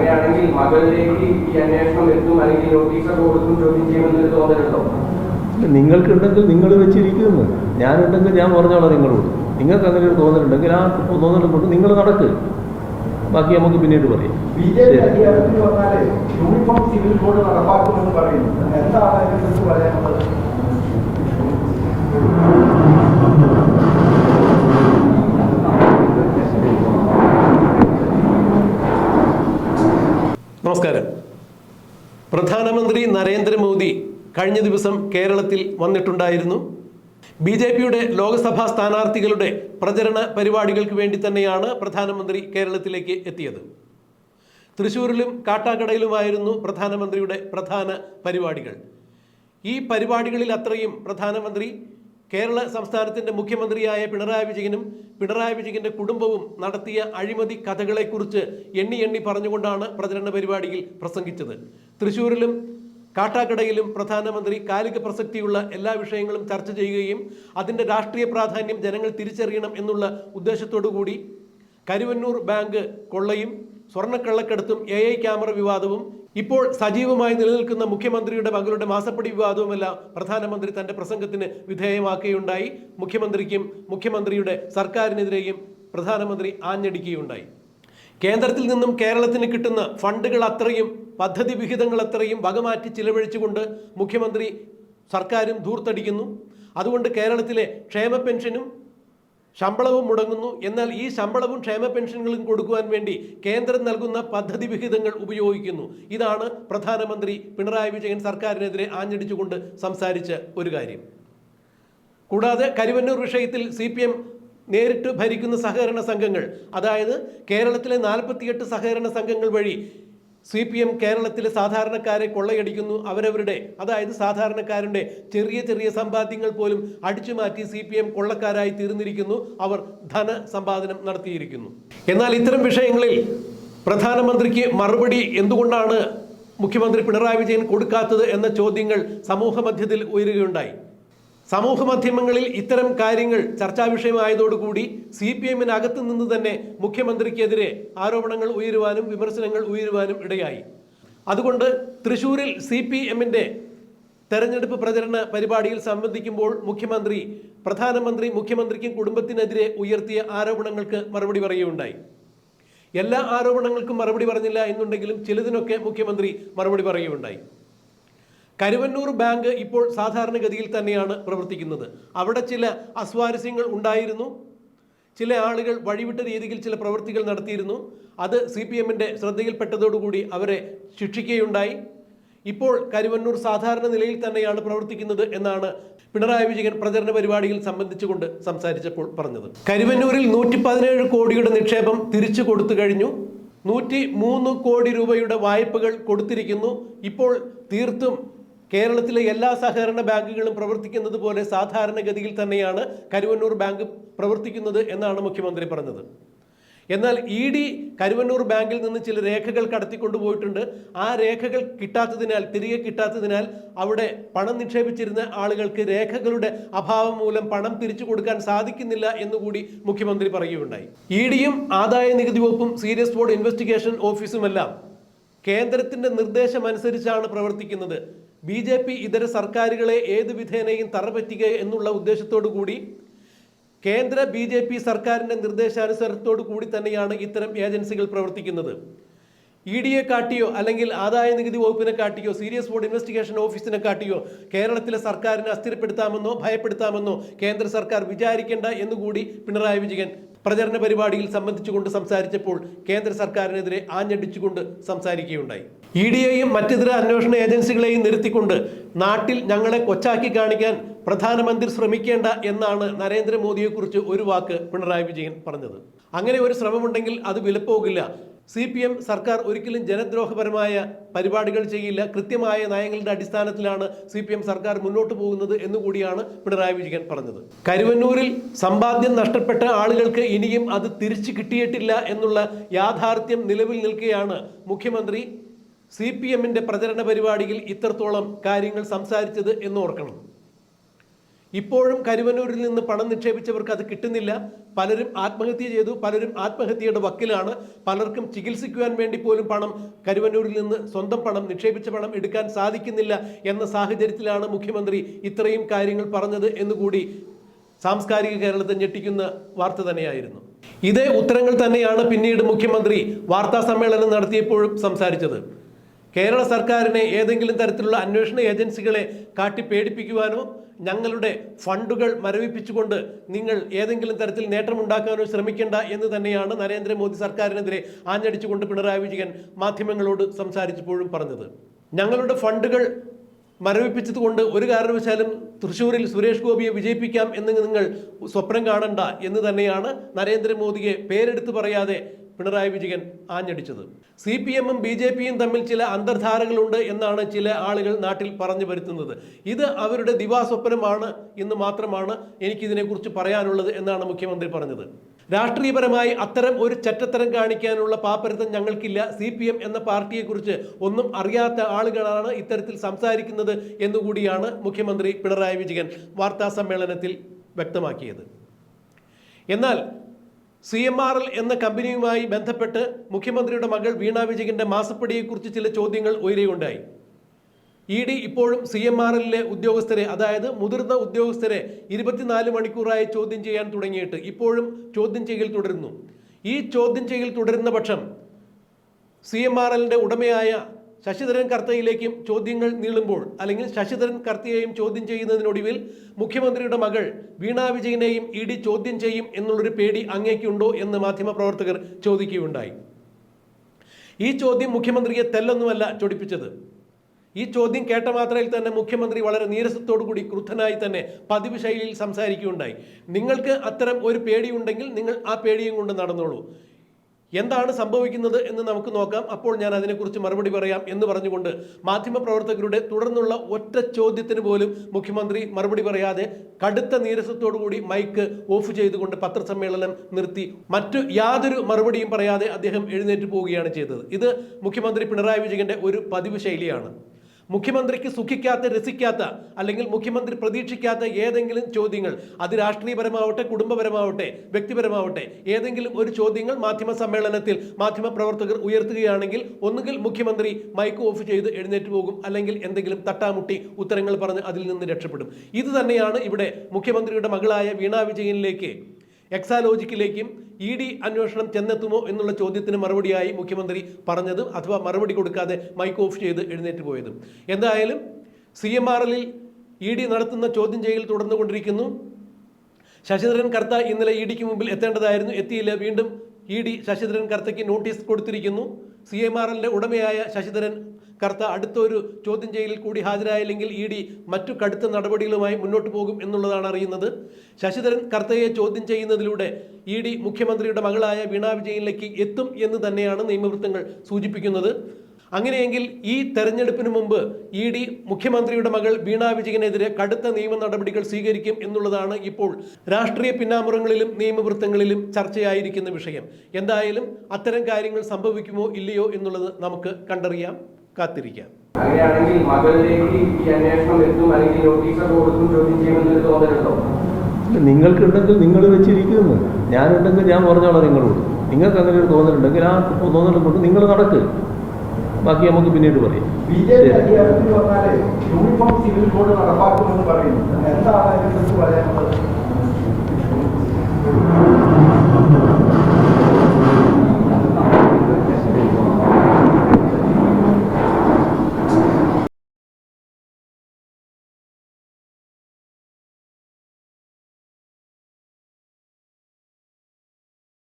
അങ്ങനെയാണെങ്കിൽ മകളിലേക്ക് ഈ അന്വേഷണം എത്തും അല്ലെങ്കിൽ നോട്ടീസൊക്കെ കൊടുക്കും ചോദ്യം ചെയ്യുമെന്നൊരു തോന്നലുണ്ടോ? നിങ്ങൾക്കുണ്ടെങ്കിൽ നിങ്ങൾ വെച്ചിരിക്കുന്നു, ഞാനുണ്ടെങ്കിൽ ഞാൻ പറഞ്ഞോളാം നിങ്ങളോട്. നിങ്ങൾക്ക് അങ്ങനെ ഒരു തോന്നലുണ്ടെങ്കിൽ ആ തോന്നലും കൊണ്ട് നിങ്ങൾ നടക്ക്, ബാക്കി നമുക്ക് പിന്നീട് പറയാം. നമസ്കാരം. പ്രധാനമന്ത്രി നരേന്ദ്രമോദി കഴിഞ്ഞ ദിവസം കേരളത്തിൽ വന്നിട്ടുണ്ടായിരുന്നു. BJPയുടെ ലോക്സഭാ സ്ഥാനാർത്ഥികളുടെ പ്രചരണ പരിപാടികൾക്ക് വേണ്ടി തന്നെയാണ് പ്രധാനമന്ത്രി കേരളത്തിലേക്ക് എത്തിയത്. തൃശ്ശൂരിലും കാട്ടാക്കടയിലുമായിരുന്നു പ്രധാനമന്ത്രിയുടെ പ്രധാന പരിപാടികൾ. ഈ പരിപാടികളിൽ അത്രയും പ്രധാനമന്ത്രി കേരള സംസ്ഥാനത്തിൻ്റെ മുഖ്യമന്ത്രിയായ പിണറായി വിജയനും പിണറായി വിജയൻ്റെ കുടുംബവും നടത്തിയ അഴിമതി കഥകളെക്കുറിച്ച് എണ്ണി പറഞ്ഞുകൊണ്ടാണ് പ്രചരണ പരിപാടിയിൽ പ്രസംഗിച്ചത്. തൃശ്ശൂരിലും കാട്ടാക്കടയിലും പ്രധാനമന്ത്രി കാലിക പ്രസക്തിയുള്ള എല്ലാ വിഷയങ്ങളും ചർച്ച ചെയ്യുകയും അതിൻ്റെ രാഷ്ട്രീയ പ്രാധാന്യം ജനങ്ങൾ തിരിച്ചറിയണം എന്നുള്ള ഉദ്ദേശത്തോടു കൂടി കരുവന്നൂർ ബാങ്ക് കൊള്ളയും സ്വർണ്ണക്കള്ളക്കടത്തും AI ക്യാമറ വിവാദവും ഇപ്പോൾ സജീവമായി നിലനിൽക്കുന്ന മുഖ്യമന്ത്രിയുടെ മകളുടെ മാസപ്പടി വിവാദവുമെല്ലാം പ്രധാനമന്ത്രി തൻ്റെ പ്രസംഗത്തിന് വിധേയമാക്കുകയുണ്ടായി. മുഖ്യമന്ത്രിക്കും മുഖ്യമന്ത്രിയുടെ സർക്കാരിനെതിരെയും പ്രധാനമന്ത്രി ആഞ്ഞടിക്കുകയുണ്ടായി. കേന്ദ്രത്തിൽ നിന്നും കേരളത്തിന് കിട്ടുന്ന ഫണ്ടുകൾ അത്രയും പദ്ധതി വിഹിതങ്ങൾ അത്രയും വകമാറ്റി ചിലവഴിച്ചുകൊണ്ട് മുഖ്യമന്ത്രി സർക്കാരും ധൂർത്തടിക്കുന്നു. അതുകൊണ്ട് കേരളത്തിലെ ക്ഷേമ പെൻഷനും ശമ്പളവും മുടങ്ങുന്നു. എന്നാൽ ഈ ശമ്പളവും ക്ഷേമ പെൻഷനുകളും കൊടുക്കുവാൻ വേണ്ടി കേന്ദ്രം നൽകുന്ന പദ്ധതി വിഹിതങ്ങൾ ഉപയോഗിക്കുന്നു. ഇതാണ് പ്രധാനമന്ത്രി പിണറായി വിജയൻ സർക്കാരിനെതിരെ ആഞ്ഞടിച്ചുകൊണ്ട് സംസാരിച്ച ഒരു കാര്യം. കൂടാതെ കരുവന്നൂർ വിഷയത്തിൽ CPM നേരിട്ട് ഭരിക്കുന്ന സഹകരണ സംഘങ്ങൾ, അതായത് കേരളത്തിലെ 48 സഹകരണ സംഘങ്ങൾ വഴി CPM കേരളത്തിലെ സാധാരണക്കാരെ കൊള്ളയടിക്കുന്നു. അവരവരുടെ, അതായത് സാധാരണക്കാരൻ്റെ ചെറിയ സമ്പാദ്യങ്ങൾ പോലും അടിച്ചുമാറ്റി CPM കൊള്ളക്കാരായി തീർന്നിരിക്കുന്നു. അവർ ധനസമ്പാദനം നടത്തിയിരിക്കുന്നു. എന്നാൽ ഇത്തരം വിഷയങ്ങളിൽ പ്രധാനമന്ത്രിക്ക് മറുപടി എന്തുകൊണ്ടാണ് മുഖ്യമന്ത്രി പിണറായി വിജയൻ കൊടുക്കാത്തത് എന്ന ചോദ്യങ്ങൾ സമൂഹ മധ്യത്തിൽ ഉയരുകയുണ്ടായി. സമൂഹ മാധ്യമങ്ങളിൽ ഇത്തരം കാര്യങ്ങൾ ചർച്ചാ വിഷയമായതോടുകൂടി CPMനകത്ത് നിന്ന് തന്നെ മുഖ്യമന്ത്രിക്കെതിരെ ആരോപണങ്ങൾ ഉയരുവാനും വിമർശനങ്ങൾ ഉയരുവാനും ഇടയായി. അതുകൊണ്ട് തൃശ്ശൂരിൽ CPMൻ്റെ തെരഞ്ഞെടുപ്പ് പ്രചരണ പരിപാടിയിൽ സംബന്ധിക്കുമ്പോൾ മുഖ്യമന്ത്രിക്കും കുടുംബത്തിനെതിരെ ഉയർത്തിയ ആരോപണങ്ങൾക്ക് മറുപടി പറയുകയുണ്ടായി. എല്ലാ ആരോപണങ്ങൾക്കും മറുപടി പറഞ്ഞില്ല എന്നുണ്ടെങ്കിലും ചിലതിനൊക്കെ മുഖ്യമന്ത്രി മറുപടി പറയുകയുണ്ടായി. കരുവന്നൂർ ബാങ്ക് ഇപ്പോൾ സാധാരണഗതിയിൽ തന്നെയാണ് പ്രവർത്തിക്കുന്നത്. അവിടെ ചില അസ്വാരസ്യങ്ങൾ ഉണ്ടായിരുന്നു. ചില ആളുകൾ വഴിവിട്ട രീതിയിൽ ചില പ്രവൃത്തികൾ നടത്തിയിരുന്നു. അത് CPMൻ്റെ ശ്രദ്ധയിൽപ്പെട്ടതോടുകൂടി അവരെ ശിക്ഷിക്കുകയുണ്ടായി. ഇപ്പോൾ കരുവന്നൂർ സാധാരണ നിലയിൽ തന്നെയാണ് പ്രവർത്തിക്കുന്നത് എന്നാണ് പിണറായി വിജയൻ പ്രചരണ പരിപാടിയിൽ സംബന്ധിച്ചുകൊണ്ട് സംസാരിച്ചപ്പോൾ പറഞ്ഞത്. കരുവന്നൂരിൽ 117 കോടിയുടെ നിക്ഷേപം തിരിച്ചു കൊടുത്തു കഴിഞ്ഞു. 103 കോടി രൂപയുടെ വായ്പകൾ കൊടുത്തിരിക്കുന്നു. ഇപ്പോൾ തീർത്തും കേരളത്തിലെ എല്ലാ സഹകരണ ബാങ്കുകളും പ്രവർത്തിക്കുന്നത് പോലെ സാധാരണഗതിയിൽ തന്നെയാണ് കരുവന്നൂർ ബാങ്ക് പ്രവർത്തിക്കുന്നത് എന്നാണ് മുഖ്യമന്ത്രി പറഞ്ഞത്. എന്നാൽ ED കരുവന്നൂർ ബാങ്കിൽ നിന്ന് ചില രേഖകൾ കടത്തിക്കൊണ്ടുപോയിട്ടുണ്ട്. ആ രേഖകൾ തിരികെ കിട്ടാത്തതിനാൽ അവിടെ പണം നിക്ഷേപിച്ചിരുന്ന ആളുകൾക്ക് രേഖകളുടെ അഭാവം മൂലം പണം തിരിച്ചു കൊടുക്കാൻ സാധിക്കുന്നില്ല എന്നുകൂടി മുഖ്യമന്ത്രി പറയുകയുണ്ടായി. EDയും ആദായ നികുതി വകുപ്പും സീരിയസ് ഫ്രോഡ് ഇൻവെസ്റ്റിഗേഷൻ ഓഫീസുമെല്ലാം കേന്ദ്രത്തിൻ്റെ നിർദ്ദേശമനുസരിച്ചാണ് പ്രവർത്തിക്കുന്നത്. BJP ഇതര സർക്കാരുകളെ ഏത് വിധേനയും തറപറ്റുക എന്നുള്ള ഉദ്ദേശത്തോടു കൂടി കേന്ദ്ര BJP സർക്കാരിൻ്റെ നിർദ്ദേശാനുസരണത്തോടു കൂടി തന്നെയാണ് ഇത്തരം ഏജൻസികൾ പ്രവർത്തിക്കുന്നത്. EDയെ കാട്ടിയോ അല്ലെങ്കിൽ ആദായ നികുതി വകുപ്പിനെ കാട്ടിയോ സീരിയസ് ഫ്രോഡ് ഇൻവെസ്റ്റിഗേഷൻ ഓഫീസിനെ കാട്ടിയോ കേരളത്തിലെ സർക്കാരിനെ അസ്ഥിരപ്പെടുത്താമെന്നോ ഭയപ്പെടുത്താമെന്നോ കേന്ദ്ര സർക്കാർ വിചാരിക്കേണ്ട എന്നുകൂടി പിണറായി വിജയൻ പ്രചരണ പരിപാടിയിൽ സംബന്ധിച്ചുകൊണ്ട് സംസാരിച്ചപ്പോൾ കേന്ദ്ര സർക്കാരിനെതിരെ ആഞ്ഞടിച്ചുകൊണ്ട് സംസാരിക്കുകയുണ്ടായി. EDയെയും മറ്റിതര അന്വേഷണ ഏജൻസികളെയും നിർത്തിക്കൊണ്ട് നാട്ടിൽ ഞങ്ങളെ കൊച്ചാക്കി കാണിക്കാൻ പ്രധാനമന്ത്രി ശ്രമിക്കേണ്ട എന്നാണ് നരേന്ദ്രമോദിയെക്കുറിച്ച് ഒരു വാക്ക് പിണറായി വിജയൻ പറഞ്ഞത്. അങ്ങനെ ഒരു ശ്രമമുണ്ടെങ്കിൽ അത് വിലപ്പോകില്ല. CPM സർക്കാർ ഒരിക്കലും ജനദ്രോഹപരമായ പരിപാടികൾ ചെയ്യില്ല. കൃത്യമായ നയങ്ങളുടെ അടിസ്ഥാനത്തിലാണ് CPM സർക്കാർ മുന്നോട്ട് പോകുന്നത് എന്നുകൂടിയാണ് പിണറായി വിജയൻ പറഞ്ഞത്. കരുവന്നൂരിൽ സമ്പാദ്യം നഷ്ടപ്പെട്ട ആളുകൾക്ക് ഇനിയും അത് തിരിച്ചു കിട്ടിയിട്ടില്ല എന്നുള്ള യാഥാർത്ഥ്യം നിലവിൽ നിൽക്കുകയാണ് മുഖ്യമന്ത്രി CPMൻ്റെ പ്രചരണ പരിപാടിയിൽ ഇത്രത്തോളം കാര്യങ്ങൾ സംസാരിച്ചത് എന്ന് ഓർക്കണം. ഇപ്പോഴും കരുവന്നൂരിൽ നിന്ന് പണം നിക്ഷേപിച്ചവർക്ക് അത് കിട്ടുന്നില്ല. പലരും ആത്മഹത്യ ചെയ്തു, പലരും ആത്മഹത്യയുടെ വക്കിലാണ്. പലർക്കും ചികിത്സിക്കുവാൻ വേണ്ടി പോലും പണം കരുവന്നൂരിൽ നിന്ന് സ്വന്തം പണം, നിക്ഷേപിച്ച പണം എടുക്കാൻ സാധിക്കുന്നില്ല എന്ന സാഹചര്യത്തിലാണ് മുഖ്യമന്ത്രി ഇത്രയും കാര്യങ്ങൾ പറഞ്ഞത് എന്നുകൂടി സാംസ്കാരിക കേരളത്തെ ഞെട്ടിക്കുന്ന വാർത്ത തന്നെയായിരുന്നു. ഇതേ ഉത്തരങ്ങൾ തന്നെയാണ് പിന്നീട് മുഖ്യമന്ത്രി വാർത്താ സമ്മേളനം നടത്തിയപ്പോഴും സംസാരിച്ചത്. കേരള സർക്കാരിനെ ഏതെങ്കിലും തരത്തിലുള്ള അന്വേഷണ ഏജൻസികളെ കാട്ടി പേടിപ്പിക്കുവാനോ ഞങ്ങളുടെ ഫണ്ടുകൾ മരവിപ്പിച്ചുകൊണ്ട് നിങ്ങൾ ഏതെങ്കിലും തരത്തിൽ നേട്ടമുണ്ടാക്കാനോ ശ്രമിക്കേണ്ട എന്ന് തന്നെയാണ് നരേന്ദ്രമോദി സർക്കാരിനെതിരെ ആഞ്ഞടിച്ചുകൊണ്ട് പിണറായി വിജയൻ മാധ്യമങ്ങളോട് സംസാരിച്ചപ്പോഴും പറഞ്ഞത്. ഞങ്ങളുടെ ഫണ്ടുകൾ മരവിപ്പിച്ചതുകൊണ്ട് ഒരു കാരണവശാലും തൃശ്ശൂരിൽ സുരേഷ് ഗോപിയെ വിജയിപ്പിക്കാം എന്ന് നിങ്ങൾ സ്വപ്നം കാണണ്ട എന്ന് തന്നെയാണ് നരേന്ദ്രമോദിയെ പേരെടുത്ത് പറയാതെ പിണറായി വിജയൻ ആഞ്ഞടിച്ചത്. CPM-ഉം BJP-യും തമ്മിൽ ചില അന്തർധാരകളുണ്ട് എന്നാണ് ചില ആളുകൾ നാട്ടിൽ പറഞ്ഞു വരുത്തുന്നത്. ഇത് അവരുടെ ദിവാസ്വപ്നമാണ് എന്ന് മാത്രമാണ് എനിക്കിതിനെക്കുറിച്ച് പറയാനുള്ളത് എന്നാണ് മുഖ്യമന്ത്രി പറഞ്ഞത്. രാഷ്ട്രീയപരമായി അത്തരം ഒരു ചെറ്റത്തരം കാണിക്കാനുള്ള പാപ്പരത്തം ഞങ്ങൾക്കില്ല. CPM എന്ന പാർട്ടിയെക്കുറിച്ച് ഒന്നും അറിയാത്ത ആളുകളാണ് ഇത്തരത്തിൽ സംസാരിക്കുന്നത് എന്നുകൂടിയാണ് മുഖ്യമന്ത്രി പിണറായി വിജയൻ വാർത്താ സമ്മേളനത്തിൽ വ്യക്തമാക്കിയത്. എന്നാൽ CMRL എന്ന കമ്പനിയുമായി ബന്ധപ്പെട്ട് മുഖ്യമന്ത്രിയുടെ മകൾ വീണ വിജയന്റെ മാസപ്പടിയെക്കുറിച്ച് ചില ചോദ്യങ്ങൾ ഉയരുകയുണ്ടായി. ED ഇപ്പോഴും CMRL-ലെ ഉദ്യോഗസ്ഥരെ, അതായത് മുതിർന്ന ഉദ്യോഗസ്ഥരെ 24 മണിക്കൂറായി ചോദ്യം ചെയ്യാൻ തുടങ്ങിയിട്ട് ഇപ്പോഴും ചോദ്യം ചെയ്യൽ തുടരുന്നു. ഈ ചോദ്യം ചെയ്യൽ തുടരുന്ന പക്ഷം CMRL-ന്റെ ഉടമയായ ശശിധരൻ കർത്തയിലേക്കും ചോദ്യങ്ങൾ നീളുമ്പോൾ, അല്ലെങ്കിൽ ശശിധരൻ കർത്തയെയും ചോദ്യം ചെയ്യുന്നതിനൊടുവിൽ മുഖ്യമന്ത്രിയുടെ മകൾ വീണ വിജയനെയും ED ചോദ്യം ചെയ്യും എന്നുള്ളൊരു പേടി അങ്ങേക്കുണ്ടോ എന്ന് മാധ്യമപ്രവർത്തകർ ചോദിക്കുകയുണ്ടായി. ഈ ചോദ്യം മുഖ്യമന്ത്രിയെ തെല്ലൊന്നുമല്ല ചൊടിപ്പിച്ചത്. ഈ ചോദ്യം കേട്ട മാത്രയിൽ തന്നെ മുഖ്യമന്ത്രി വളരെ നീരസത്തോടുകൂടി ക്രുദ്ധനായി തന്നെ പതിവ് ശൈലിയിൽ സംസാരിക്കുകയുണ്ടായി. നിങ്ങൾക്ക് അത്തരം ഒരു പേടിയുണ്ടെങ്കിൽ നിങ്ങൾ ആ പേടിയും കൊണ്ട് നടന്നോളൂ. എന്താണ് സംഭവിക്കുന്നത് എന്ന് നമുക്ക് നോക്കാം, അപ്പോൾ ഞാൻ അതിനെക്കുറിച്ച് മറുപടി പറയാം എന്ന് പറഞ്ഞുകൊണ്ട് മാധ്യമപ്രവർത്തകരുടെ തുടർന്നുള്ള ഒറ്റ ചോദ്യത്തിന് പോലും മുഖ്യമന്ത്രി മറുപടി പറയാതെ കടുത്ത നീരസത്തോടുകൂടി മൈക്ക് ഓഫ് ചെയ്തുകൊണ്ട് പത്രസമ്മേളനം നിർത്തി മറ്റു യാതൊരു മറുപടിയും പറയാതെ അദ്ദേഹം എഴുന്നേറ്റ് പോവുകയാണ് ചെയ്തത്. ഇത് മുഖ്യമന്ത്രി പിണറായി വിജയന്റെ ഒരു പതിവ് ശൈലിയാണ്. മുഖ്യമന്ത്രിക്ക് സുഖിക്കാത്ത, രസിക്കാത്ത, അല്ലെങ്കിൽ മുഖ്യമന്ത്രി പ്രതീക്ഷിക്കാത്ത ഏതെങ്കിലും ചോദ്യങ്ങൾ, അത് രാഷ്ട്രീയപരമാവട്ടെ, കുടുംബപരമാവട്ടെ, വ്യക്തിപരമാവട്ടെ, ഏതെങ്കിലും ഒരു ചോദ്യങ്ങൾ മാധ്യമ സമ്മേളനത്തിൽ മാധ്യമപ്രവർത്തകർ ഉയർത്തുകയാണെങ്കിൽ ഒന്നുകിൽ മുഖ്യമന്ത്രി മൈക്ക് ഓഫ് ചെയ്ത് എഴുന്നേറ്റ് പോകും, അല്ലെങ്കിൽ എന്തെങ്കിലും തട്ടാമുട്ടി ഉത്തരങ്ങൾ പറഞ്ഞ് അതിൽ നിന്ന് രക്ഷപ്പെടും. ഇത് തന്നെയാണ് ഇവിടെ മുഖ്യമന്ത്രിയുടെ മകളായ വീണ വിജയനിലേക്ക്, എക്സാലോജിക്കിലേക്കും ED അന്വേഷണം ചെന്നെത്തുമോ എന്നുള്ള ചോദ്യത്തിന് മറുപടിയായി മുഖ്യമന്ത്രി പറഞ്ഞതും, അഥവാ മറുപടി കൊടുക്കാതെ മൈക്ക് ഓഫ് ചെയ്ത് എഴുന്നേറ്റ് പോയതും. എന്തായാലും CMRL-ൽ ED നടത്തുന്ന ചോദ്യം ചെയ്യൽ തുടർന്നുകൊണ്ടിരിക്കുന്നു. ശശിധരൻ കർത്ത ഇന്നലെ ED-ക്ക് മുമ്പിൽ എത്തേണ്ടതായിരുന്നു, എത്തിയില്ല. വീണ്ടും ED ശശിധരൻ കർത്തയ്ക്ക് നോട്ടീസ് കൊടുത്തിരിക്കുന്നു. CMRL-ന്റെ ഉടമയായ ശശിധരൻ കർത്ത അടുത്തൊരു ചോദ്യം ചെയ്യലിൽ കൂടി ഹാജരായില്ലെങ്കിൽ ED മറ്റു കടുത്ത നടപടികളുമായി മുന്നോട്ട് പോകും എന്നുള്ളതാണ് അറിയുന്നത്. ശശിധരൻ കർത്തയെ ചോദ്യം ചെയ്യുന്നതിലൂടെ ED മുഖ്യമന്ത്രിയുടെ മകളായ വീണ വിജയനിലേക്ക് എത്തും എന്ന് തന്നെയാണ് നിയമവൃത്തങ്ങൾ സൂചിപ്പിക്കുന്നത്. അങ്ങനെയെങ്കിൽ ഈ തെരഞ്ഞെടുപ്പിന് മുമ്പ് ED മുഖ്യമന്ത്രിയുടെ മകൾ വീണ വിജയനെതിരെ കടുത്ത നിയമ നടപടികൾ സ്വീകരിക്കും എന്നുള്ളതാണ് ഇപ്പോൾ രാഷ്ട്രീയ പിന്നാമ്പുറങ്ങളിലും നിയമവൃത്തങ്ങളിലും ചർച്ചയായിരിക്കുന്ന വിഷയം. എന്തായാലും അത്തരം കാര്യങ്ങൾ സംഭവിക്കുമോ ഇല്ലയോ എന്നുള്ളത് നമുക്ക് കണ്ടറിയാം, കാത്തിരിക്കാം. അങ്ങനെയാണെങ്കിൽ മകളിലേക്ക് ഈ അന്വേഷണം എത്തും, അല്ലെങ്കിൽ നോട്ടീസൊക്കെ കൊടുക്കും, ചോദ്യം ചെയ്യുമെന്നൊരു തോന്നലുണ്ടോ? നിങ്ങൾക്കുണ്ടെങ്കിൽ നിങ്ങൾ വെച്ചിരിക്കുന്നു, ഞാനുണ്ടെങ്കിൽ ഞാൻ പറഞ്ഞോളാം നിങ്ങളോട്. നിങ്ങൾക്ക് അങ്ങനെ ഒരു തോന്നലുണ്ടെങ്കിൽ ആ തോന്നലും കൊണ്ട് നിങ്ങൾ നടക്ക്, ബാക്കി നമുക്ക് പിന്നീട് പറയാം. BJP അധികാരത്തിൽ വന്നാലേ യൂണിഫോം സിവിൽ കോഡ് നടപ്പാക്കുമെന്ന് പറയുന്നു. എന്താണ് അതിനെക്കുറിച്ച് പറയാനുള്ളത്?